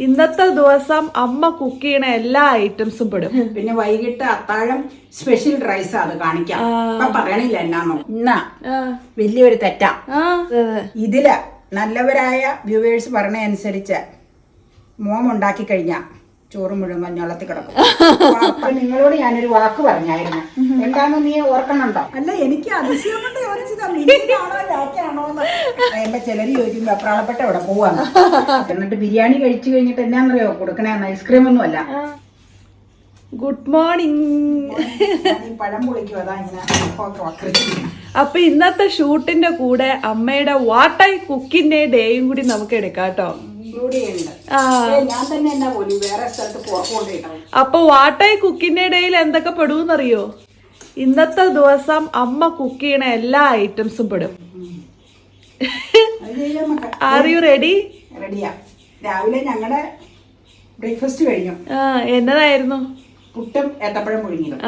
ഇന്നത്തെ ദിവസം അമ്മ കുക്ക് ചെയ്യണ എല്ലാ ഐറ്റംസും പെടും. പിന്നെ വൈകിട്ട് അത്താഴം സ്പെഷ്യൽ റൈസ് അത് കാണിക്കാം. പറയണില്ല എന്നാന്നോ ഇന്ന വലിയൊരു തെറ്റാ. ഇതില് നല്ലവരായ വ്യൂവേഴ്സ് പറഞ്ഞ അനുസരിച്ച് മോമുണ്ടാക്കി കഴിഞ്ഞ ചോറ് മുഴുവൻ മഞ്ഞോളത്തിൽ കിടക്കും. അപ്പൊ നിങ്ങളോട് ഞാനൊരു വാക്ക് പറഞ്ഞായിരുന്നു, എന്താന്ന് നീ ഓർക്കണുണ്ടോ? അല്ല, എനിക്ക് അതിശയം കൊണ്ട് ചോദിച്ചതാണോ ചിലര് ചോദിക്കും വെപ്രാളപ്പെട്ട ഇവിടെ പോവാന്ന്. എന്നിട്ട് ബിരിയാണി കഴിച്ചു കഴിഞ്ഞിട്ട് എന്നാന്നറിയോ കൊടുക്കണേ? ഐസ്ക്രീം ഒന്നും അല്ല. Good morning. പഴം പൊളിക്കും. അതാ ഇങ്ങനെ. അപ്പൊ ഇന്നത്തെ ഷൂട്ടിന്റെ കൂടെ അമ്മയുടെ വാട്ട് ഐ കുക്കിന്റെ ഡേയും കൂടി നമുക്ക് എടുക്കാം കേട്ടോ. അപ്പൊ വാട്ട് ഐ കുക്കിന്റെ ഡേയിൽ എന്തൊക്കെ പെടുമെന്നറിയോ? ഇന്നത്തെ ദിവസം അമ്മ കുക്ക് ചെയ്യണ എല്ലാ ഐറ്റംസും പെടും. Are you ready? റെഡിയാ. രാവിലെ ഞങ്ങളുടെ ബ്രേക്ക്ഫാസ്റ്റ് കഴിഞ്ഞു. എന്നതായിരുന്നു? പുട്ടും ഏത്തപ്പഴം പുഴുങ്ങിയതും.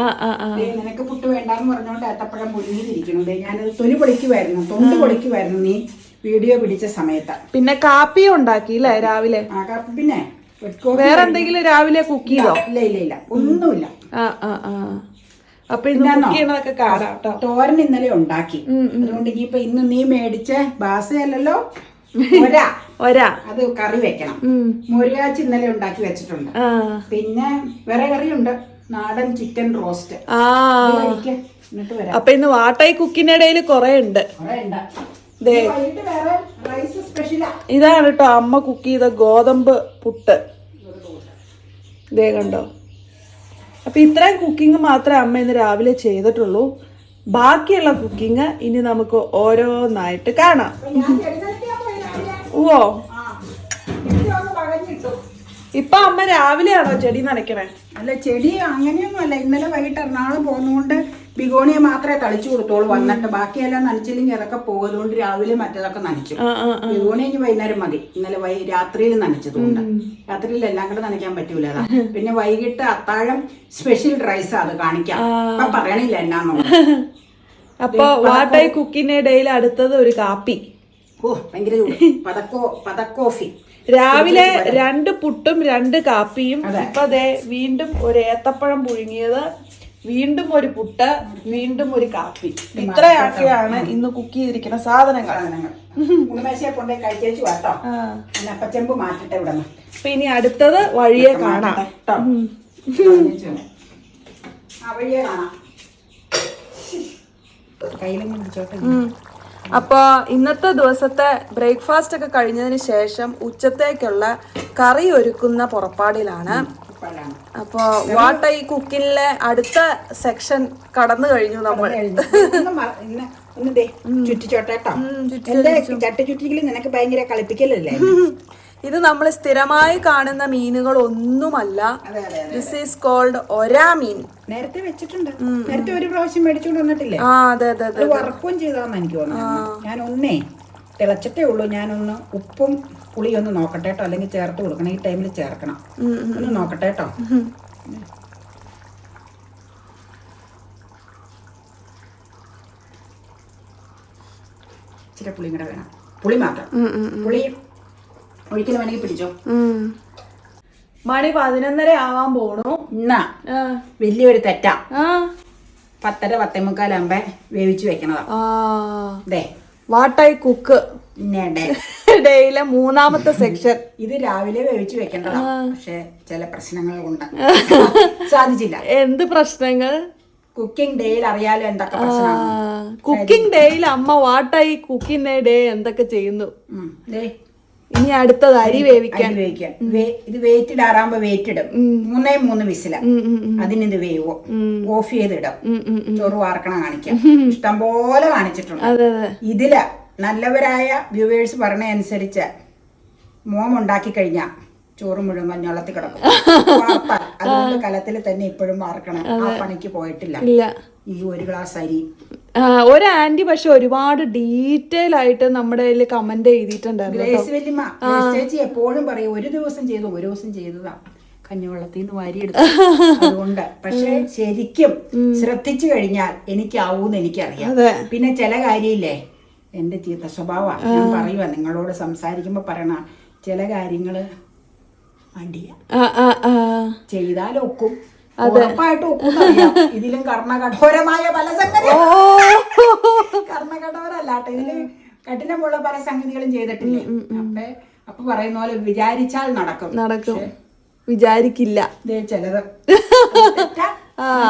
നിനക്ക് പുട്ട് വേണ്ടാന്ന് പറഞ്ഞോണ്ട് ഏത്തപ്പഴം പുഴുങ്ങിയിരിക്കണത് ഞാനത് തൊലി പൊളിക്കുമായിരുന്നു, തൊണ്ട് പൊളിക്കുമായിരുന്നു നീ വീഡിയോ പിടിച്ച സമയത്ത്. പിന്നെ കാപ്പി ഉണ്ടാക്കിയില്ലേ രാവിലെ? പിന്നെ വേറെ എന്തെങ്കിലും രാവിലെ കുക്ക് ചെയ്തോ? ഇല്ല ഒന്നുമില്ല. അപ്പൊ ഇന്ന് കാണാം. തോരൻ ഇന്നലെ ഉണ്ടാക്കി. അതുകൊണ്ട് ഇനിയിപ്പൊ ഇന്ന് നീ മേടിച്ച ബാസയല്ലോ ഒരാ അത് കറി വെക്കണം. മുരുകാച്ചി ഇന്നലെ ഉണ്ടാക്കി വെച്ചിട്ടുണ്ട്. പിന്നെ വേറെ കറിയുണ്ട്, നാടൻ ചിക്കൻ റോസ്റ്റ്. എന്നിട്ട് വരാം. അപ്പൊ ഇന്ന് വാട്ടായി കുക്കിന്റെ ഇടയിൽ കൊറേ ഉണ്ട്. ഇതാണ് കേട്ടോ അമ്മ കുക്ക് ചെയ്ത ഗോതമ്പ് പുട്ട്. ഇതേ കണ്ടോ. അപ്പൊ ഇത്രയും കുക്കിംഗ് മാത്രമേ അമ്മ ഇന്ന് രാവിലെ ചെയ്തിട്ടുള്ളൂ. ബാക്കിയുള്ള കുക്കിംഗ് ഇനി നമുക്ക് ഓരോന്നായിട്ട് കാണാം. ഓ, ഇപ്പൊ അമ്മ രാവിലെയാണോ ചെടി നനയ്ക്കണേ? അല്ല, ചെടി അങ്ങനെയൊന്നും അല്ല. ഇന്നലെ വൈകിട്ട് എറണാകുളം പോകുന്നതുകൊണ്ട് ബിഗോണിയ മാത്രമേ തളിച്ചു കൊടുത്തോളൂ വന്നിട്ട്. ബാക്കിയെല്ലാം നനച്ചില്ലെങ്കിൽ അതൊക്കെ പോകുന്നതുകൊണ്ട് രാവിലെ മറ്റേതൊക്കെ നനച്ചു. ബിഗോണിയ ഇനി വൈകുന്നേരം മതി. ഇന്നലെ രാത്രിയിൽ നനച്ചതുകൊണ്ട് രാത്രിയിൽ എല്ലാം കൂടെ നനയ്ക്കാൻ പറ്റൂല. അതാ. പിന്നെ വൈകിട്ട് അത്താഴം സ്പെഷ്യൽ റൈസ് അത് കാണിക്കാം. പറയണില്ല എന്നാന്നോ. അപ്പൊ വാട്ട് ഐ കുക്കിന്റെ ഇടയിൽ അടുത്തത് ഒരു കാപ്പി. ഓ, ഭയങ്കര പതക്കോഫി. രാവിലെ 2 പുട്ടും 2 കാപ്പിയും. ഇപ്പൊ അതെ വീണ്ടും ഒരു ഏത്തപ്പഴം പുഴുങ്ങിയത്, വീണ്ടും ഒരു പുട്ട്, വീണ്ടും ഒരു കാപ്പി. ഇത്രയൊക്കെയാണ് ഇന്ന് കുക്ക് ചെയ്തിരിക്കുന്ന സാധനങ്ങൾ. അപ്പച്ചെമ്പ് മാറ്റട്ടെ ഇവിടെ. അപ്പൊ ഇനി അടുത്തത് വഴിയെ കാണാം. വഴിയെ കാണാം. കയ്യിലെങ്കിലും പിടിച്ചോട്ടെ. അപ്പൊ ഇന്നത്തെ ദിവസത്തെ ബ്രേക്ക്ഫാസ്റ്റ് ഒക്കെ കഴിഞ്ഞതിന് ശേഷം ഉച്ചത്തേക്കുള്ള കറി ഒരുക്കുന്ന പുറപ്പാടിലാണ്. അപ്പൊ വാട്ട് ഐ കുക്കിങ്ങിലെ അടുത്ത സെക്ഷൻ കടന്നു കഴിഞ്ഞു നമ്മൾ. ചുറ്റിച്ചോട്ടേട്ടോ. ചട്ടി ചുറ്റിക്കല് നിനക്ക് ഭയങ്കര കളിപ്പിക്കലല്ലേ? ഇത് നമ്മൾ സ്ഥിരമായി കാണുന്ന മീനുകൾ ഒന്നുമല്ല. ദിസ് ഈസ് കോൾഡ് ഒരാ മീൻ. നേരത്തെ വെച്ചിട്ടുണ്ട്. നേരത്തെ ഒരു പ്രാവശ്യം മേടിച്ചോണ്ട് വന്നിട്ടില്ലേ? അതെ. വറക്കും ചെയ്താന്ന് എനിക്ക് തോന്നുന്നു. ഞാൻ ഒന്നേ തിളച്ചിട്ടേ ഉള്ളൂ. ഞാനൊന്ന് ഉപ്പും പുളിയൊന്ന് നോക്കട്ടെ കേട്ടോ. അല്ലെങ്കിൽ ചേർത്ത് കൊടുക്കണം. ഈ ടൈമിൽ ചേർക്കണം. ഒന്ന് നോക്കട്ടെ കേട്ടോ. ഇച്ചിരി പുളിയും കൂടെ വേണം. പുളി മാത്രം. പുളി ഒഴിക്കൽ വേണമെങ്കിൽ പിടിച്ചോ. മണി 11:30 ആവാൻ പോണു. എന്നാ വലിയൊരു തെറ്റാ. 10:30 10:45 വേവിച്ചു വെക്കണതാ. വാട്ട് ഐ കുക്ക് ഡേയിലെ 3ാമത്തെ സെക്ഷൻ. ഇത് രാവിലെ വേവിച്ചു വെക്കേണ്ടതാ. പക്ഷെ ചില പ്രശ്നങ്ങൾ കൊണ്ട് സാധിച്ചില്ല. എന്ത് പ്രശ്നങ്ങൾ? കുക്കിംഗ് ഡേയിൽ അറിയാലോ എന്തൊക്കെ പ്രശ്നമാണ്. കുക്കിംഗ് ഡേയിൽ അമ്മ വാട്ട് ഐ കുക്കിംഗ് ഡേ എന്തൊക്കെ ചെയ്യുന്നു. ഇനി അടുത്തത് അരി വേവിക്കാൻ. ഇത് വെയിറ്റ് ഇടാറാകുമ്പോ വെയിറ്റ് ഇടും. 3 വിസില. അതിനിത് വേവോ ഓഫ് ചെയ്തിടും. ചോറ് വാർക്കണ കാണിക്കാം. ഇഷ്ടംപോലെ കാണിച്ചിട്ടുണ്ട്. ഇതില് നല്ലവരായ വ്യൂവേഴ്സ് പറഞ്ഞ അനുസരിച്ച് മോമുണ്ടാക്കി കഴിഞ്ഞ ചോറ് മുഴുവൻ മഞ്ഞോളത്തിൽ കിടക്കും. അതുകൊണ്ട് കലത്തിൽ തന്നെ ഇപ്പോഴും വാർക്കണം. ആ പണിക്ക് പോയിട്ടില്ല. ഈ ഒരു ഗ്ലാസ് അരി. ഒരു ആന്റി പക്ഷെ ഒരുപാട് ഡീറ്റെയിൽ ആയിട്ട് നമ്മുടെ കയ്യിൽ കമന്റ് എഴുതിയിട്ടുണ്ടായിരുന്നു. ചേച്ചി എപ്പോഴും പറയും ഒരു ദിവസം ചെയ്തതാ കഞ്ഞിവെള്ളത്തിൽ നിന്ന് വാരിയെടുത്തു. അതുകൊണ്ട് പക്ഷെ ശരിക്കും ശ്രദ്ധിച്ചു കഴിഞ്ഞാൽ എനിക്കാവൂന്ന് എനിക്കറിയാം. പിന്നെ ചില കാര്യമില്ലേ, എന്റെ ചീത്ത സ്വഭാവമാണ്. ഞാൻ പറയുക നിങ്ങളോട് സംസാരിക്കുമ്പോ പറയണ ചില കാര്യങ്ങള് മടിയാ. ആ ആ ആ ചെയ്താലൊക്കും, ഉറപ്പായിട്ട് ഒക്കും. ഇതിലും കർണകഠോരമായ പല സംഗതി, കർണകഠോരല്ലാട്ടെ, ഇതില് കഠിനമുള്ള പല സംഗതികളും ചെയ്തിട്ടില്ലേ. അപ്പൊ പറയുന്ന പോലെ വിചാരിച്ചാൽ നടക്കും, വിചാരിക്കില്ല. ചിലത്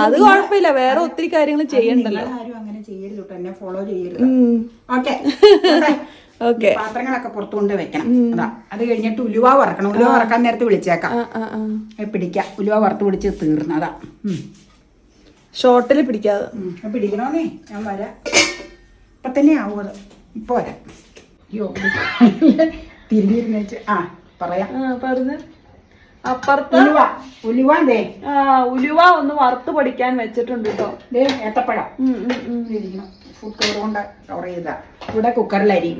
അത് കുഴപ്പമില്ല, വേറെ ഒത്തിരി കാര്യങ്ങൾ ചെയ്യണ്ടല്ലോ. ആരും അങ്ങനെ ചെയ്യരുത്, എന്നെ ഫോളോ ചെയ്യരുത്. ഓക്കെ, പാത്രങ്ങളൊക്കെ പുറത്തു കൊണ്ട് വെക്കണം. അതാ, അത് കഴിഞ്ഞിട്ട് ഉലുവ വറക്കണം. ഉലുവ വറക്കാൻ നേരത്തെ വിളിച്ചേക്കാം, പിടിക്കാം. ഉലുവ വറുത്ത് പിടിച്ച് തീർന്നു. അതാ ഷോർട്ടിൽ പിടിക്കാതെ പിടിക്കണോന്നേ, ഞാൻ വരാം. ഇപ്പൊ തന്നെ ആവും അത്, ഇപ്പൊ വരാം. അയ്യോ തിരിഞ്ഞിരുന്നേച്ച് പറയാം. അപ്പുറത്ത് ഉലുവ ഒന്ന് വറുത്ത് പഠിക്കാൻ വെച്ചിട്ടുണ്ട് കേട്ടോ. ഏത്തപ്പഴം ഫുഡ് കളർ കൊണ്ട് കവർ ചെയ്താ. ഇവിടെ കുക്കറിലരി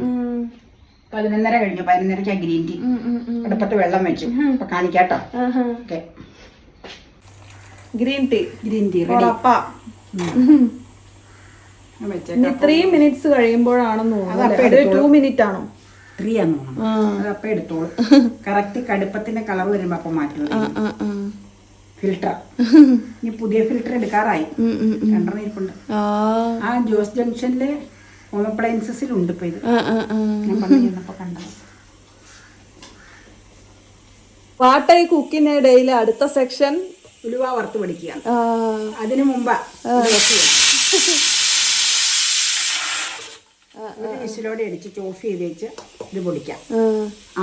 11:30 കഴിഞ്ഞു. 11:30 ഗ്രീൻ ടീ അടുപ്പത്ത് വെള്ളം വെച്ചു. അപ്പൊ കാണിക്കാട്ടോ. Okay, green tea ready. 3 minutes കഴിയുമ്പോഴാണെന്ന് തോന്നുന്നു. 2 minutes ആണോ? 3 ആണെന്ന് തോന്നുന്നു. അത് അപ്പൊ എടുത്തോളൂ. കറക്റ്റ് കടുപ്പത്തിന്റെ കളർ വരുമ്പോ അപ്പൊ മാറ്റും. ഫിൽട്ടർ ഇനി പുതിയ ഫിൽട്ടർ എടുക്കാറായി. 2 ഇരിപ്പുണ്ട്. ആ ജോസ് ജംഗ്ഷനിലെ ഹോം അപ്ലയൻസസിലുണ്ട് ഇപ്പൊ ഇത്. ഞാൻ പറഞ്ഞപ്പോ കണ്ടത്. വാട്ടായി കുക്കിംഗ് ഡേയിലെ അടുത്ത സെക്ഷൻ ഉലുവ വറുത്ത് പിടിക്കുക. അതിനു മുമ്പ് വിസിലോടെ അടിച്ച് ഓഫ് ചെയ്ത് വെച്ച് ഇത് പൊടിക്കാം.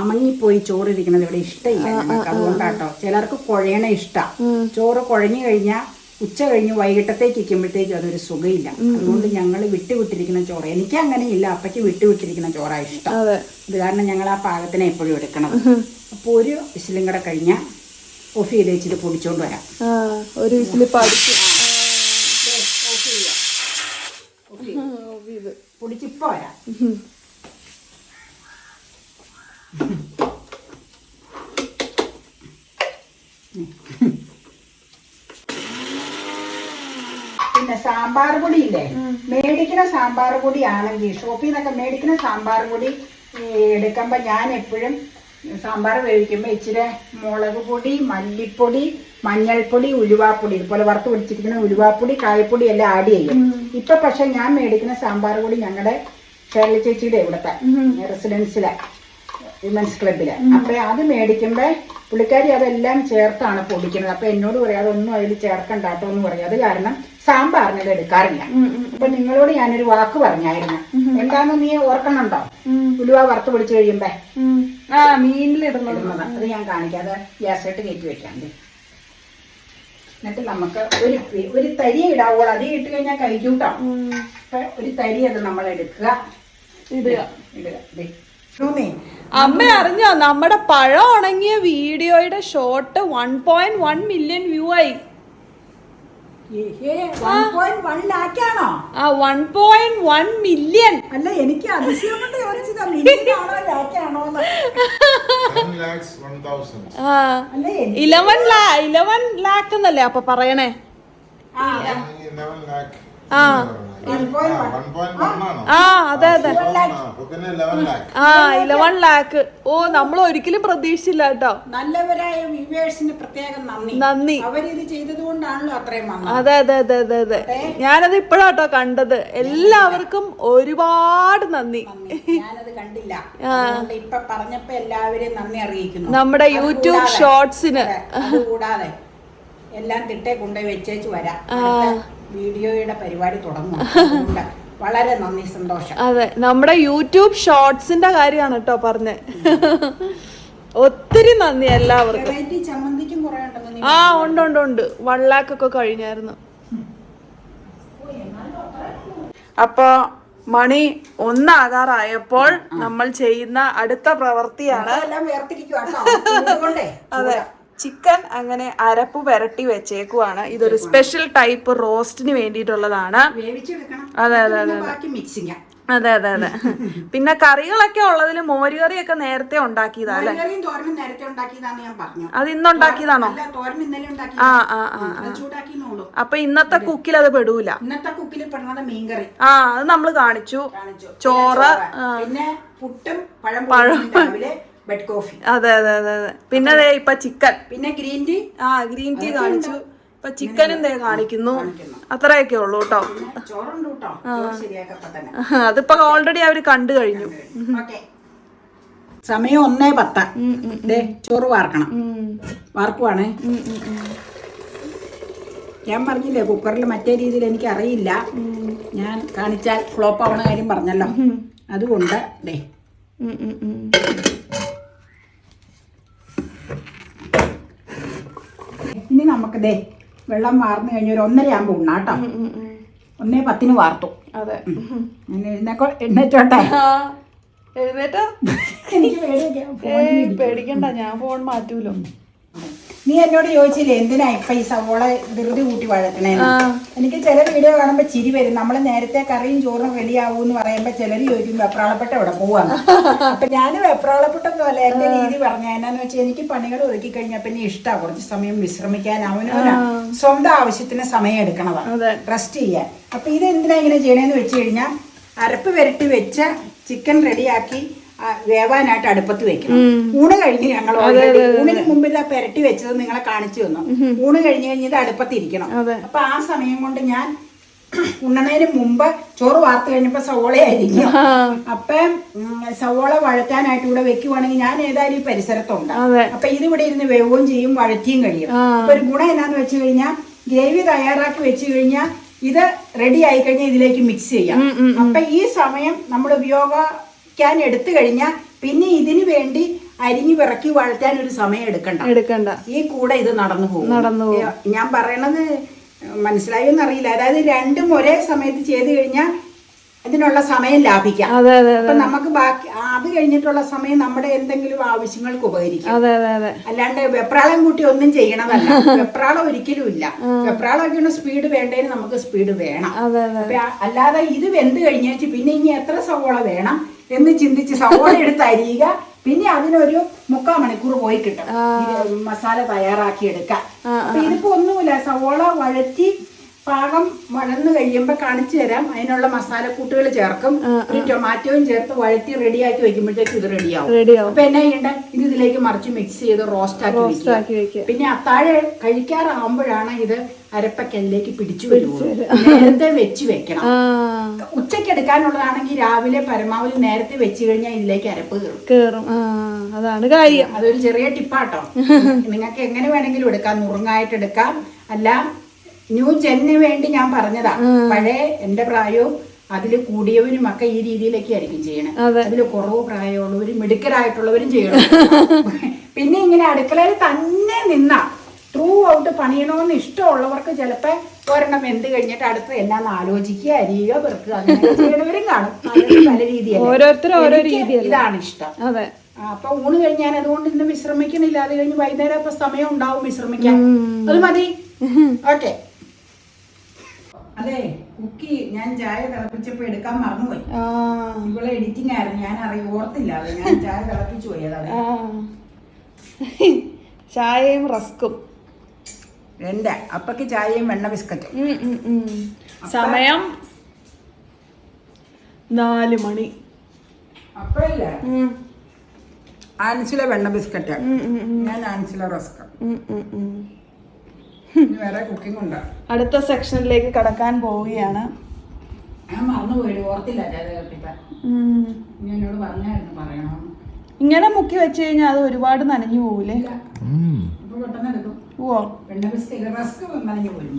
അമങ്ങിപ്പോയി ചോറ് ഇരിക്കുന്നത് ഇവിടെ ഇഷ്ടമില്ല നമുക്ക്, അതുകൊണ്ടാട്ടോ. ചിലർക്ക് കുഴയണ ഇഷ്ടം. ചോറ് കുഴഞ്ഞു കഴിഞ്ഞാൽ ഉച്ച കഴിഞ്ഞ് വൈകിട്ടത്തേക്ക് ഇരിക്കുമ്പോഴത്തേക്കും അതൊരു സുഖമില്ല. അതുകൊണ്ട് ഞങ്ങൾ വിട്ടുവിട്ടിരിക്കുന്ന ചോറ്, എനിക്ക് അങ്ങനെയില്ല, അപ്പയ്ക്ക് വിട്ടുവിട്ടിരിക്കുന്ന ചോറാണ് ഇഷ്ടം. ഇത് കാരണം ഞങ്ങൾ ആ പാകത്തിനെ എപ്പോഴും എടുക്കണം. അപ്പോൾ ഒരു വിസിലും കൂടെ കഴിഞ്ഞാൽ ഓഫ് ചെയ്ത് വെച്ചിട്ട് പൊടിച്ചോണ്ട് വരാം. ഒരു വിസിൽ പൊടിച്ചിപ്പോ വരാം. പിന്നെ സാമ്പാർ പൊടി ഇല്ലേ, മേടിക്കുന്ന സാമ്പാർ പൊടി ആണെങ്കിൽ, ഷോപ്പിൽ നിന്നൊക്കെ മേടിക്കുന്ന സാമ്പാർ പൊടി എടുക്കുമ്പോ ഞാൻ എപ്പോഴും സാമ്പാർ വേവിക്കുമ്പോ ഇച്ചിരി മുളക് പൊടി, മല്ലിപ്പൊടി, മഞ്ഞൾപ്പൊടി, ഉലുവാപ്പൊടി, ഇതുപോലെ വറുത്ത് പിടിച്ചിരിക്കുന്ന ഉലുവാപ്പൊടി, കായപ്പൊടി എല്ലാം ആഡ് ചെയ്യും. ഇപ്പൊ പക്ഷെ ഞാൻ മേടിക്കുന്ന സാമ്പാർ പൊടി ഞങ്ങളുടെ ഷേർലി ചേച്ചിയുടെ ഇവിടുത്തെ റെസിഡൻസിലെ വിമൻസ് ക്ലബില്. അപ്പൊ അത് മേടിക്കുമ്പോ പുള്ളിക്കാരി അതെല്ലാം ചേർത്താണ് പൊടിക്കുന്നത്. അപ്പൊ എന്നോട് പറയാം അതൊന്നും അതിൽ ചേർക്കണ്ടാട്ടോ എന്ന് പറയും. അത് കാരണം സാമ്പാറിന് ഇത് എടുക്കാറില്ല. അപ്പൊ നിങ്ങളോട് ഞാനൊരു വാക്ക് പറഞ്ഞായിരുന്നു, എന്താന്ന് നീ ഓർക്കണുണ്ടോ? ഉലുവ വറുത്ത് പൊടിച്ചു കഴിയുമ്പോ മീനിലിടുന്നത്. അത് ഞാൻ കാണിക്കാം. അത് ഗ്യാസായിട്ട് കയറ്റി വെക്കാം. എന്നിട്ട് നമുക്ക് ഒരു തരി ഇടാവോളൂ. അത് ഇട്ട് കഴിഞ്ഞാൽ കഴിക്കൂട്ടോ. അപ്പൊ ഒരു തരി അത് നമ്മൾ എടുക്കുക, ഇടുക. അമ്മ അറിഞ്ഞോ, നമ്മുടെ പഴം ഉണങ്ങിയ വീഡിയോയുടെ ഷോർട്ട് 1.1 മില്യൺ വ്യൂ ആയി. 1.1 ലാക്കാണോ? 1.1 മില്യൺ. അല്ല, എനിക്ക് അതിശയം കൊണ്ട് ചോദിച്ചതാ, മില്യനാണോ ലാക്കാണോ? 11 ലാക്ക് എന്നല്ലേ അപ്പൊ പറയണേ? 11 ലാക്ക്. ഓ, നമ്മൾ ഒരിക്കലും പ്രതീക്ഷിച്ചില്ല കേട്ടോ. നല്ലവരായ വ്യൂവേഴ്സിന് പ്രത്യേകം നന്ദി. അവരിത് ചെയ്തത് കൊണ്ടാണല്ലോ അത്രയും. അതെ അതെ അതെ അതെ അതെ, ഞാനത് ഇപ്പോഴാട്ടോ കണ്ടത്. എല്ലാവർക്കും ഒരുപാട് നന്ദി. ഞാനത് കണ്ടില്ല, ഇപ്പൊ പറഞ്ഞപ്പോ എല്ലാവരെയും നന്ദി അറിയിക്കുന്നു. നമ്മുടെ യൂട്യൂബ് ഷോർട്സിന്. അതുകൂടാതെ എല്ലാം തിട്ടേ കൊണ്ടുപോയി വെച്ചേച്ച് വരാം. വീഡിയോയുടെ പരിപാടി തുടങ്ങും. വളരെ നന്ദി, സന്തോഷം. അതെ, നമ്മുടെ യൂട്യൂബ് ഷോർട്സിന്റെ കാര്യമാണ് കേട്ടോ പറഞ്ഞേ. ഒത്തിരി നന്ദി എല്ലാവർക്കും. ചമ്മന്തിക്കും കുറെ ഉണ്ട് 1 ലാക്ക് ഒക്കെ കഴിഞ്ഞായിരുന്നു. അപ്പൊ മണി 1 ആകാറായപ്പോൾ നമ്മൾ ചെയ്യുന്ന അടുത്ത പ്രവൃത്തിയാണ്. അതെ, ചിക്കൻ അങ്ങനെ അരപ്പ് പുരട്ടി വെച്ചേക്കുവാണ്. ഇതൊരു സ്പെഷ്യൽ ടൈപ്പ് റോസ്റ്റിന് വേണ്ടിയിട്ടുള്ളതാണ്. അതെ അതെ അതെ അതെ അതെ അതെ. പിന്നെ കറികളൊക്കെ ഉള്ളതിൽ മോരുകറിയൊക്കെ നേരത്തെ ഉണ്ടാക്കിയതാ അല്ലേ? അത് ഇന്നുണ്ടാക്കിയതാണോ? അപ്പൊ ഇന്നത്തെ കുക്കിൽ അത് പെടൂല. അത് നമ്മള് കാണിച്ചു. ചോറ്, പിന്നെ പുട്ടും പഴം ബെഡ് കോഫി. അതെ അതെ അതെ അതെ. പിന്നെ ദേ ഇപ്പൊ ചിക്കൻ, പിന്നെ ഗ്രീൻ ടീ. ഗ്രീൻ ടീ കാണിച്ചു. ഇപ്പൊ ചിക്കനും ദേ കാണിക്കുന്നു. അത്രയൊക്കെ ഉള്ളൂ കേട്ടോ. ചോറുണ്ട് കേട്ടോ, ചോറ് ശരിയാക്കപ്പോ തന്നെ. അതിപ്പോ ഓൾറെഡി അവര് കണ്ടു കഴിഞ്ഞു. സമയം 1:10. ചോറ് വാർക്കണം. വാർക്കുവാണേ. ഞാൻ പറഞ്ഞില്ലേ കുക്കറിൽ മറ്റേ രീതിയിൽ എനിക്ക് അറിയില്ല, ഞാൻ കാണിച്ചാൽ ഫ്ലോപ്പ് ആവണ കാര്യം പറഞ്ഞല്ലോ, അതുകൊണ്ട് ദേ ഇനി നമുക്ക് ദേ വെള്ളം വാർന്നു കഴിഞ്ഞ ഒരു 1:30 ആകുമ്പോൾ ഉണ്ണാട്ടോ. 1:10 വാർത്തു. അതെ, എഴുന്നേറ്റോട്ടെ. എഴുന്നേറ്റോ? എനിക്ക് പേടിക്കണ്ട, ഞാൻ ഫോൺ മാറ്റൂലോ. നീ എന്നോട് ചോദിച്ചില്ലേ എന്തിനാ ഇപ്പൊ ഈ സവോള ധൃതി കൂട്ടി വഴറ്റണേന്ന്. എനിക്ക് ചില വീഡിയോ കാണുമ്പോ ചിരി വരും. നമ്മള് നേരത്തെ കറിയും ചോറും റെഡിയാവൂ എന്ന് പറയുമ്പോ ചിലര് ചോദിക്കും വെപ്രാളപ്പെട്ട ഇവിടെ പോവാന്ന്. അപ്പൊ ഞാൻ വെപ്രാളപ്പെട്ടൊന്നുമല്ല, എന്റെ രീതി പറഞ്ഞ എന്നാന്ന് വെച്ചാൽ എനിക്ക് പണികൾ ഒതുക്കി കഴിഞ്ഞാൽ പിന്നെ ഇഷ്ടമാണ് കുറച്ച് സമയം വിശ്രമിക്കാൻ, അവനവനാ സ്വന്തം ആവശ്യത്തിന് സമയം എടുക്കണതാണ്, റെസ്റ്റ് ചെയ്യാൻ. അപ്പൊ ഇത് എന്തിനാ ഇങ്ങനെ ചെയ്യണേന്ന് വെച്ച് കഴിഞ്ഞാൽ അരപ്പ് വരട്ടി വെച്ച ചിക്കൻ റെഡിയാക്കി വേവാനായിട്ട് അടുപ്പത്ത് വെക്കണം. ഊണ് കഴിഞ്ഞ് ഞങ്ങൾ ഊണിന് മുമ്പ് ഇതാ പെരട്ടി വെച്ചത് നിങ്ങളെ കാണിച്ചു തന്നു. ഊണ് കഴിഞ്ഞ് ഇത് അടുപ്പത്തിരിക്കണം. അപ്പൊ ആ സമയം കൊണ്ട് ഞാൻ ഉണ്ണണതിന് മുമ്പ് ചോറ് വാർത്ത് കഴിഞ്ഞപ്പോ സവോളയായിരിക്കും. അപ്പം സവോള വഴറ്റാനായിട്ട് ഇവിടെ വെക്കുവാണെങ്കിൽ ഞാൻ ഏതായാലും ഈ പരിസരത്തുണ്ട്. അപ്പൊ ഇതിവിടെ ഇരുന്ന് വേവുകയും ചെയ്യും, വഴറ്റിയും കഴിയും. അപ്പൊ ഒരു ഗുണം എന്നാന്ന് വെച്ച് കഴിഞ്ഞാൽ ഗ്രേവി തയ്യാറാക്കി വെച്ച് കഴിഞ്ഞാൽ ഇത് റെഡി ആയി കഴിഞ്ഞാൽ ഇതിലേക്ക് മിക്സ് ചെയ്യാം. അപ്പൊ ഈ സമയം നമ്മൾ എടുത്തു കഴിഞ്ഞാൽ പിന്നെ ഇതിനു വേണ്ടി അരിഞ്ഞു പിറക്കി വഴറ്റാൻ ഒരു സമയം എടുക്കണ്ട. ഈ കൂടെ ഇത് നടന്നു പോകും. ഞാൻ പറയണത് മനസ്സിലായോന്ന് അറിയില്ല. അതായത് രണ്ടും ഒരേ സമയത്ത് ചെയ്ത് കഴിഞ്ഞാൽ ഇതിനുള്ള സമയം ലാഭിക്കാം. അപ്പൊ നമുക്ക് ബാക്കി അത് കഴിഞ്ഞിട്ടുള്ള സമയം നമ്മുടെ എന്തെങ്കിലും ആവശ്യങ്ങൾക്ക് ഉപകരിക്കും. അല്ലാണ്ട് വെപ്രാളം കൂട്ടി ഒന്നും ചെയ്യണമല്ല. വെപ്രാളം ഒരിക്കലും ഇല്ല. വെപ്രാളമൊക്കെയാണ് സ്പീഡ് വേണ്ടതിന് നമുക്ക് സ്പീഡ് വേണം. അല്ലാതെ ഇത് വെന്ത് കഴിഞ്ഞാൽ പിന്നെ ഇനി എത്ര സവോള വേണം എന്ന് ചിന്തിച്ച് സവോള എടുത്ത് അരിയുക, പിന്നെ അതിനൊരു 3/4 മണിക്കൂർ പോയി കിട്ടും മസാല തയ്യാറാക്കി എടുക്കാം. അപ്പൊ ഇതിപ്പോ ഒന്നുമില്ല, സവോള വഴറ്റി പാകം വഴന്ന് കഴിയുമ്പോ കാണിച്ചു തരാം. അതിനുള്ള മസാലക്കൂട്ടുകൾ ചേർക്കും, ഒരു ടൊമാറ്റോയും ചേർത്ത് വഴറ്റി റെഡിയാക്കി വെക്കുമ്പോഴത്തേക്ക് ഇത് റെഡിയാവും. അപ്പൊ എന്നാ ചെയ്യണ്ട, ഇത് ഇതിലേക്ക് മറിച്ച് മിക്സ് ചെയ്ത് റോസ്റ്റ് ആക്കി വെക്കുക. പിന്നെ അത്താഴെ കഴിക്കാറാകുമ്പോഴാണ് ഇത് അരപ്പക്കല്ലിലേക്ക് പിടിച്ചു വരുള്ളൂ. നേരത്തെ വെച്ച് വെക്കണം. ഉച്ചയ്ക്ക് എടുക്കാനുള്ളതാണെങ്കിൽ രാവിലെ പരമാവധി നേരത്തെ വെച്ച് കഴിഞ്ഞാൽ ഇതിലേക്ക് അരപ്പ് കയറും. അതാണ് കാര്യം. അതൊരു ചെറിയ ടിപ്പാട്ടോ. നിങ്ങൾക്ക് എങ്ങനെ വേണമെങ്കിലും എടുക്കാം, നുറുങ്ങായിട്ട് എടുക്കാം. അല്ല ന്യൂ ജെന്നിന് വേണ്ടി ഞാൻ പറഞ്ഞതാ. പഴയ എന്റെ പ്രായവും അതിൽ കൂടിയവരും ഒക്കെ ഈ രീതിയിലൊക്കെ ആയിരിക്കും ചെയ്യണം. അതിൽ കുറവ് പ്രായമുള്ളവരും മിടുക്കരായിട്ടുള്ളവരും ചെയ്യണം. പിന്നെ ഇങ്ങനെ അടുക്കളയിൽ തന്നെ നിന്നാ ട്രൂ ഔട്ട് പണിയണമെന്ന് ഇഷ്ടമുള്ളവർക്ക് ചിലപ്പോ ഒരെണ്ണം വെന്ത് കഴിഞ്ഞിട്ട് അടുത്ത് എന്നാന്ന് ആലോചിക്കുക, അരിയുക, പെറുക്കുക, അങ്ങനെ ചെയ്യണവരും കാണും. പല രീതിയിൽ ഇതാണ് ഇഷ്ടം. അപ്പൊ ഊണ് കഴിഞ്ഞാൽ അതുകൊണ്ട് ഇന്ന് വിശ്രമിക്കണില്ല. അത് കഴിഞ്ഞ് വൈകുന്നേരം ഇപ്പൊ സമയം ഉണ്ടാവും വിശ്രമിക്കാൻ. അത് മതി. ഓക്കെ. അതെ, കുക്കി ഞാൻ ചായ തിളപ്പിച്ചപ്പോ എടുക്കാൻ മറന്നുപോയി. ഇവിടെ എഡിറ്റിംഗ് ആയിരുന്നു, ഞാൻ ഓർത്തില്ല. അത് ഞാൻ ചായ തിളപ്പിച്ചു പോയി. അതെ, ചായയും റസ്കും. എന്റെ അപ്പക്ക് ചായയും വെണ്ണ ബിസ്ക്കറ്റും. സമയം 4 മണി. അപ്പല്ലേ ആൻസില വെണ്ണ ബിസ്ക്കറ്റ്, ഞാൻ ആൻസില റസ്ക്. വേറെ കുക്കിംഗ് ഉണ്ട്. അടുത്ത സെക്ഷനിലേക്ക് കടക്കാൻ പോവുകയാണ്. ഞാൻ മറന്നുപോയി, ഓർത്തില്ല. എന്നോട് പറഞ്ഞായിരുന്നു പറയണം. ഇങ്ങനെ മുക്കി വെച്ച് കഴിഞ്ഞാൽ അത് ഒരുപാട് നനഞ്ഞു പോകൂലേ? പെട്ടെന്ന് എടുക്കും. വെണ്ണ ബിസ്ക്കറ്റ് റസ്ക് നനഞ്ഞു പോരും.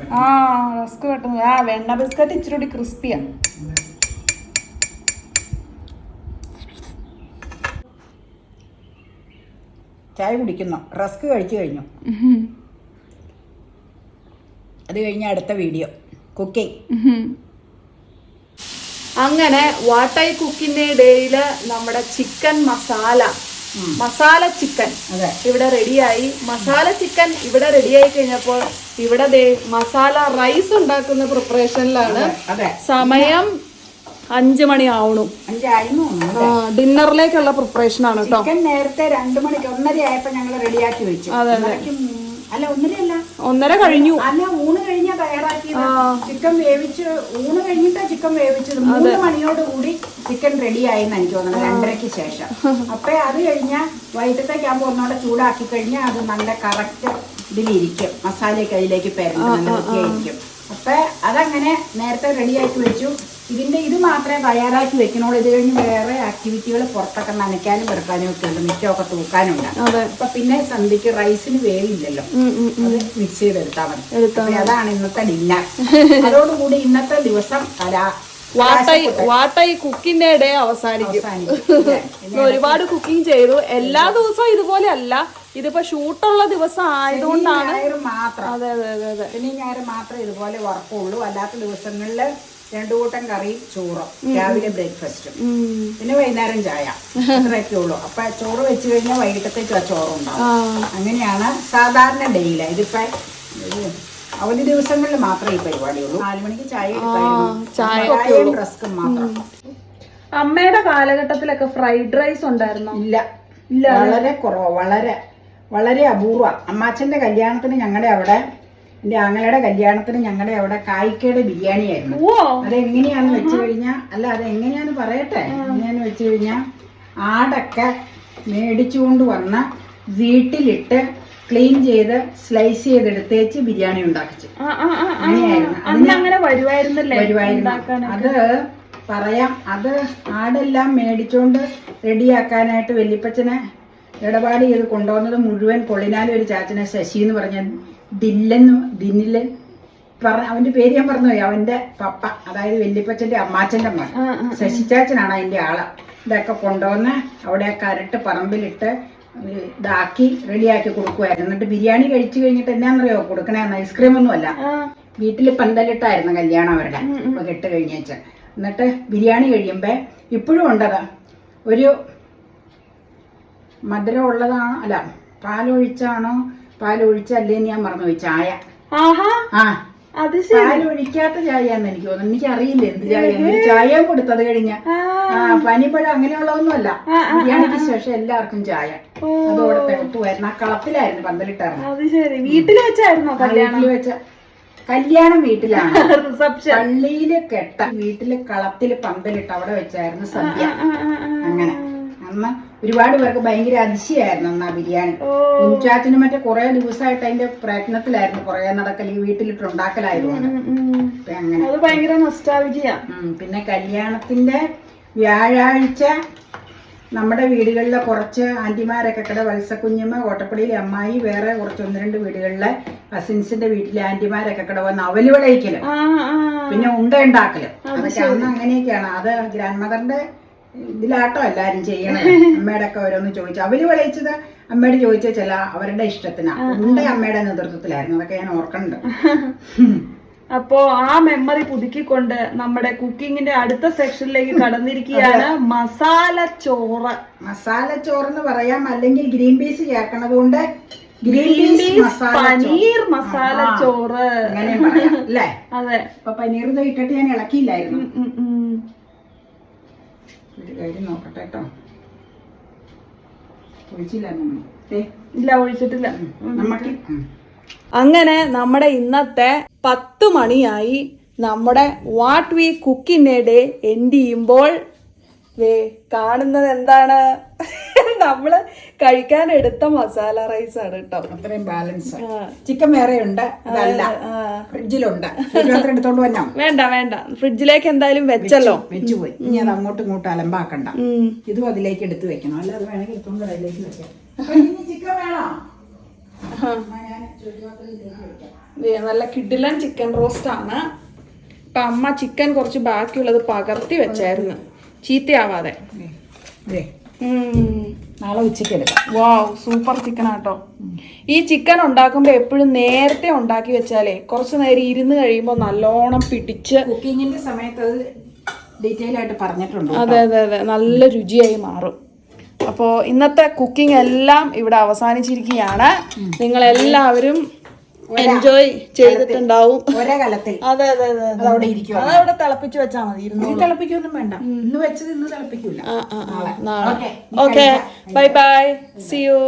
റസ്ക് പെട്ടെന്ന്. വെണ്ണ ബിസ്ക്കറ്റ് ഇച്ചിരി കൂടി ക്രിസ്പിയാ. ചായ കുടിക്കുന്നു, റസ്ക് കഴിച്ചു കഴിഞ്ഞു. അത് കഴിഞ്ഞ അടുത്ത വീഡിയോ കുക്കിംഗ്. അങ്ങനെ വാട്ട് ഐ കുക്കിന്റെ ഡേയില് നമ്മുടെ ചിക്കൻ മസാല ചിക്കൻ ഇവിടെ റെഡിയായി. മസാല ചിക്കൻ ഇവിടെ റെഡിയായി കഴിഞ്ഞപ്പോൾ ഇവിടെ മസാല റൈസ് ഉണ്ടാക്കുന്ന പ്രിപ്പറേഷനിലാണ്. സമയം 5 മണി ആവണു. ഡിന്നറിലേക്കുള്ള പ്രിപ്പറേഷൻ ആണ് കേട്ടോ. ചിക്കൻ നേരത്തെ 2 മണിക്ക് 1:30 ആയപ്പോ ഞങ്ങൾ റെഡിയാക്കി വെച്ചു. അല്ല 1:30 കഴിഞ്ഞു. അല്ല ഊണ് കഴിഞ്ഞാ തയ്യാറാക്കിയത്. ചിക്കൻ വേവിച്ച് ഊണ് കഴിഞ്ഞിട്ടാ ചിക്കൻ വേവിച്ചത്. 3 മണിയോട് കൂടി ചിക്കൻ റെഡി ആയെന്ന് എനിക്ക് തോന്നുന്നു 2:30-ക്ക് ശേഷം. അപ്പൊ അത് കഴിഞ്ഞാൽ വൈകിട്ടത്തേക്കാകുമ്പോൾ ഒന്നുകൂടെ ചൂടാക്കി കഴിഞ്ഞാൽ അത് നല്ല കറക്റ്റ് ഇതിലിരിക്കും, മസാലയൊക്കെ അതിലേക്ക് പെരണ്ടിരിക്കും. അപ്പൊ അതങ്ങനെ നേരത്തെ റെഡി ആക്കി വെച്ചു. ഇത് മാത്രമേ തയ്യാറാക്കി വെക്കണുള്ളൂ. ഇത് കഴിഞ്ഞ് വേറെ ആക്ടിവിറ്റികൾ പുറത്തൊക്കെ നനയ്ക്കാനും വെറുക്കാനും ഒക്കെ ഉണ്ട്, മിറ്റമൊക്കെ തൂക്കാനുണ്ട്. അപ്പൊ പിന്നെ സന്ധ്യക്ക് റൈസിന് വേവില്ലല്ലോ, അത് മിക്സ് ചെയ്തെടുത്താൽ മതി. അതാണ് ഇന്നത്തെ ഡിന്നർ. അതോടുകൂടി ഇന്നത്തെ ദിവസം വാട്ടായി കുക്കിംഗ് ഡേ അവസാനിക്കും. ഒരുപാട് കുക്കിംഗ് ചെയ്തു. എല്ലാ ദിവസവും ഇതുപോലെ അല്ല, ഇതിപ്പോ ഷൂട്ടുള്ള ദിവസം ആയതുകൊണ്ടാണ് മാത്രം. അതെ അതെ അതെ അതെ. ശനി ഞായർ മാത്രമേ ഇതുപോലെ വർക്കുള്ളൂ. അല്ലാത്ത ദിവസങ്ങളില് 2 കൂട്ടം കറിയും ചോറും, രാവിലെ ബ്രേക്ക്ഫാസ്റ്റും, പിന്നെ വൈകുന്നേരം ചായ, അത്രയൊക്കെ ഉള്ളൂ. അപ്പൊ ചോറ് വെച്ച് കഴിഞ്ഞാൽ വൈകിട്ടത്തേക്ക് ചോറുണ്ടാവും. അങ്ങനെയാണ് സാധാരണ ഡേയില്. ഇതിപ്പോ അവധി ദിവസങ്ങളിൽ മാത്രമേ ഈ പരിപാടിയുള്ളൂ. 4 മണിക്ക് ചായയും റസ്കും മാത്രം. അമ്മയുടെ കാലഘട്ടത്തിലൊക്കെ ഫ്രൈഡ് റൈസ് ഉണ്ടായിരുന്നോ? ഇല്ല, വളരെ കുറവ്, വളരെ വളരെ അപൂർവം. അമ്മാച്ചന്റെ കല്യാണത്തിന് ഞങ്ങളുടെ അവിടെ, എന്റെ ആങ്ങളയുടെ കല്യാണത്തിന് ഞങ്ങളുടെ അവിടെ കായ്ക്കയുടെ ബിരിയാണി ആയിരുന്നു. അതെങ്ങനെയാന്ന് വെച്ച് കഴിഞ്ഞാൽ, അതെങ്ങനെയാന്ന് പറയട്ടെ. എങ്ങനെയാന്ന് വെച്ച് കഴിഞ്ഞാൽ ആടൊക്കെ മേടിച്ചുകൊണ്ട് വന്ന വീട്ടിലിട്ട് ക്ലീൻ ചെയ്ത് സ്ലൈസ് ചെയ്തെടുത്തേച്ച് ബിരിയാണി ഉണ്ടാക്കിച്ചു. വരുമായിരുന്നു. അത് പറയാം, അത് ആടെല്ലാം മേടിച്ചോണ്ട് റെഡിയാക്കാനായിട്ട് വല്യപ്പച്ചനെ ഇടപാട് ചെയ്ത് കൊണ്ടുവന്നത് മുഴുവൻ കൊള്ളിനാലും ഒരു ചാച്ചനെ ശശി എന്ന് പറഞ്ഞ ദിന്നില് അവന്റെ പേര് ഞാൻ പറഞ്ഞുപോയി. അവന്റെ പപ്പ, അതായത് വല്യപ്പച്ചന്റെ അമ്മാച്ചന്റെ മോൻ ശശി ചാച്ചനാണ് അതിന്റെ ആള്. ഇതൊക്കെ കൊണ്ടുവന്ന് അവിടെ കരട്ട് പറമ്പിലിട്ട് ഇതാക്കി റെഡിയാക്കി കൊടുക്കുമായിരുന്നു. എന്നിട്ട് ബിരിയാണി കഴിച്ചു കഴിഞ്ഞിട്ട് എന്നാന്നറിയോ കൊടുക്കണേന്ന്? ഐസ്ക്രീം ഒന്നും അല്ല, വീട്ടില് പന്തലിട്ടായിരുന്നു കല്യാണം അവരുടെ. അപ്പൊ കെട്ട് കഴിഞ്ഞേച്ച് എന്നിട്ട് ബിരിയാണി കഴിയുമ്പോ ഇപ്പോഴും ഉണ്ടത്, ഒരു മധുരം ഉള്ളതാണോ അല്ല പാലൊഴിച്ചാണോ, പാലൊഴിച്ചല്ലേന്ന് ഞാൻ മറന്നുപോയി. ചായ പാലൊഴിക്കാത്ത ചായയാന്ന് എനിക്ക് തോന്നുന്നു. എനിക്ക് അറിയില്ല എന്ത് ചായ. ചായയും കൊടുത്തത് കഴിഞ്ഞ പനിപ്പഴം അങ്ങനെയുള്ളതൊന്നും അല്ല. ബിരിയാണിക്ക് ശേഷം എല്ലാവർക്കും ചായ. അതോടെ തികട്ടുമായിരുന്നു. ആ കളത്തിലായിരുന്നു പന്തലിട്ടായിരുന്നു. വീട്ടിൽ വെച്ചായിരുന്നോ വീട്ടിൽ വെച്ച കല്യാണം? വീട്ടിലാണ്, പള്ളിയില് കെട്ട വീട്ടില് കളത്തില് പന്തലിട്ട് അവിടെ വെച്ചായിരുന്നു സദ്യ. അങ്ങനെ അന്ന് ഒരുപാട് പേർക്ക് ഭയങ്കര അതിശയായിരുന്നു അന്ന് ആ ബിരിയാണി. കുഞ്ചാച്ചിന് മറ്റേ കുറെ ദിവസമായിട്ട് അതിന്റെ പ്രയത്നത്തിലായിരുന്നു, കുറെ നടക്കൽ വീട്ടിലിട്ട് ഉണ്ടാക്കലായതുകൊണ്ട്. അങ്ങനെ ഭയങ്കര നൊസ്റ്റാൾജിയ. പിന്നെ കല്യാണത്തിന്റെ വ്യാഴാഴ്ച നമ്മുടെ വീടുകളിലെ കുറച്ച് ആന്റിമാരൊക്കെ കൂടെ, വത്സക്കുഞ്ഞമ്മ, കോട്ടപ്പടിയിലെ അമ്മായി, വേറെ കുറച്ച് 1-2 വീടുകളിലെ കസിൻസിന്റെ വീട്ടിലെ ആന്റിമാരൊക്കെ കൂടെ വന്ന് അവല് വിളയിക്കല്, പിന്നെ ഉണ്ട ഉണ്ടാക്കല്. അതൊക്കെ അന്ന് അങ്ങനെയൊക്കെയാണ്. അത് ഗ്രാൻഡ് മദറിന്റെ ഇതിലാട്ടോ എല്ലാരും ചെയ്യണത്. അമ്മയുടെ ഒക്കെ ഓരോന്ന് ചോദിച്ചു. അവര് വിളയിച്ചത് അമ്മയോട് ചോദിച്ച ചില അവരുടെ ഇഷ്ടത്തിനാ. ഉണ്ട അമ്മയുടെ നേതൃത്വത്തിലായിരുന്നു. അതൊക്കെ ഞാൻ ഓർക്കുന്നുണ്ട്. അപ്പോ ആ മെമ്മറി പുതുക്കിക്കൊണ്ട് നമ്മുടെ കുക്കിങ്ങിന്റെ അടുത്ത സെക്ഷനിലേക്ക് കടന്നിരിക്കുകയാണ് മസാലച്ചോറ്. മസാലച്ചോറെന്ന് പറയാം, അല്ലെങ്കിൽ ഗ്രീൻ പീസ് ചേർക്കണത് കൊണ്ട് ഗ്രീൻ പീസ് പനീർ മസാലച്ചോറ് അങ്ങനെ പറയാം അല്ലേ? അതെ. അപ്പൊ പനീർ ഇട്ടിട്ട് ഞാൻ ഇളക്കിയില്ലായിരുന്നു. ഒരു കാര്യം നോക്കട്ടെ കേട്ടോ. ഇല്ല, ഒഴിച്ചിട്ടില്ല. നമുക്ക് അങ്ങനെ നമ്മുടെ ഇന്നത്തെ 10 മണിയായി. നമ്മുടെ what we cook in A day end ചെയ്യുമ്പോൾ കാണുന്നത് എന്താണ്? നമ്മള് കഴിക്കാൻ എടുത്ത മസാല റൈസ് ആണ് കേട്ടോ. അത്രയും ബാലൻസ്. ചിക്കൻ വേറെ ഉണ്ട്, അതല്ല ഫ്രിഡ്ജിലുണ്ട്. എടുത്തോണ്ട് വന്നോ? വേണ്ട വേണ്ട, ഫ്രിഡ്ജിലേക്ക് എന്തായാലും വെച്ചല്ലോ, വെച്ചുപോയി. ഇനി അത് അങ്ങോട്ടും ഇങ്ങോട്ടും അലമ്പാക്കണ്ട. ഇതും അതിലേക്ക് എടുത്ത് വെക്കണം. അല്ല അത് വേണമെങ്കിൽ എടുത്തോണ്ട് അതിലേക്ക് വെക്കാം. ചിക്കൻ വേണോ? നല്ല കിടിലൻ ചിക്കൻ റോസ്റ്റ് ആണ്. ഇപ്പൊ അമ്മ ചിക്കൻ കുറച്ച് ബാക്കിയുള്ളത് പകർത്തി വെച്ചായിരുന്നു, ചീത്തയാവാതെ. നാളെ ഉച്ചയ്ക്ക് എടുക്കാം. വാവ്, സൂപ്പർ ചിക്കൻ ആട്ടോ. ഈ ചിക്കൻ ഉണ്ടാക്കുമ്പോ എപ്പോഴും നേരത്തെ ഉണ്ടാക്കി വെച്ചാലേ കുറച്ചു നേരം ഇരുന്ന് കഴിയുമ്പോ നല്ലോണം പിടിച്ച്, കുക്കിങ്ങിന്റെ സമയത്ത് അത് ഡീറ്റെയിൽ ആയിട്ട് പറഞ്ഞിട്ടുണ്ട്. അതെ അതെ അതെ, നല്ല രുചിയായി മാറും. അപ്പോൾ ഇന്നത്തെ കുക്കിംഗ് എല്ലാം ഇവിടെ അവസാനിച്ചിരിക്കുകയാണ്. നിങ്ങൾ എല്ലാവരും എൻജോയ് ചെയ്തിട്ടുണ്ടാവും. അതെ അതെ അതെ, അതവിടെ തിളപ്പിച്ച് വെച്ചാൽ മതി. തിളപ്പിക്കൊന്നും വേണ്ട, ഇന്ന് വെച്ചത് ഇന്ന് തിളപ്പിക്കൂല. Okay, bye bye, see U.